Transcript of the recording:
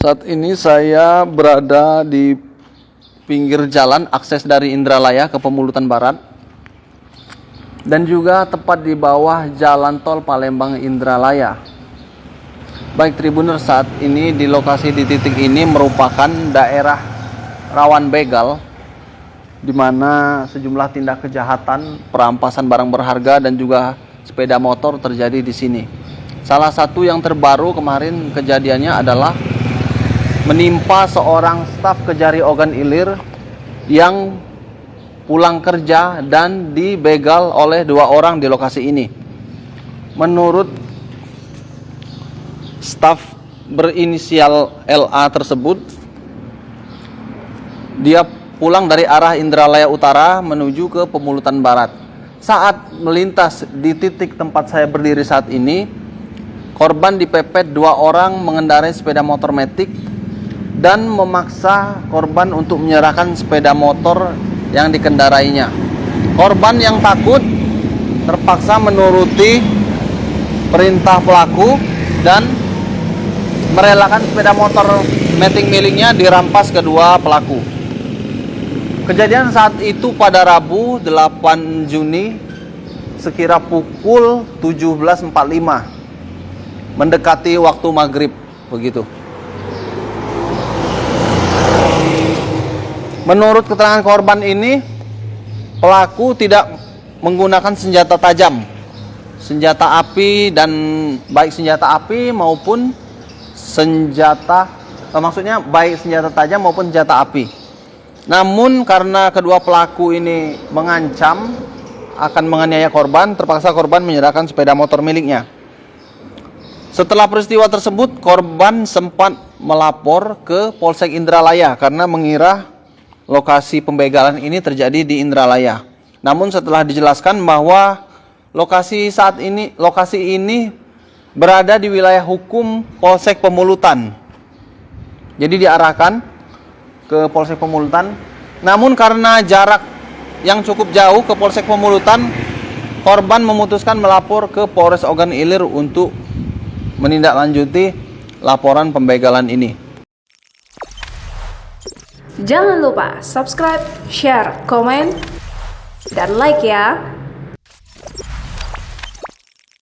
Saat ini saya berada di pinggir jalan akses dari Indralaya ke Pemulutan Barat dan juga tepat di bawah jalan tol Palembang Indralaya. Baik Tribuners, saat ini di lokasi di titik ini merupakan daerah rawan begal, di mana sejumlah tindak kejahatan, perampasan barang berharga dan juga sepeda motor terjadi di sini. Salah satu yang terbaru kemarin kejadiannya adalah menimpa seorang staf Kejari Ogan Ilir yang pulang kerja dan dibegal oleh 2 orang di lokasi ini. Menurut staf berinisial LA tersebut, dia pulang dari arah Indralaya Utara menuju ke Pemulutan Barat. Saat melintas di titik tempat saya berdiri saat ini, korban dipepet 2 orang mengendarai sepeda motor metik dan memaksa korban untuk menyerahkan sepeda motor yang dikendarainya. Korban yang takut terpaksa menuruti perintah pelaku dan merelakan sepeda motor metik miliknya dirampas kedua pelaku. Kejadian saat itu pada Rabu 8 Juni sekira pukul 17.45, mendekati waktu maghrib begitu. Menurut keterangan korban ini, pelaku tidak menggunakan senjata tajam, senjata api, dan baik senjata api maupun baik senjata tajam maupun senjata api. Namun karena kedua pelaku ini mengancam akan menganiaya korban, terpaksa korban menyerahkan sepeda motor miliknya. Setelah peristiwa tersebut, korban sempat melapor ke Polsek Indralaya karena mengira lokasi pembegalan ini terjadi di Indralaya. Namun setelah dijelaskan bahwa lokasi ini berada di wilayah hukum Polsek Pemulutan. Jadi diarahkan ke Polsek Pemulutan. Namun karena jarak yang cukup jauh ke Polsek Pemulutan, korban memutuskan melapor ke Polres Ogan Ilir untuk menindaklanjuti laporan pembegalan ini. Jangan lupa subscribe, share, komen, dan like ya.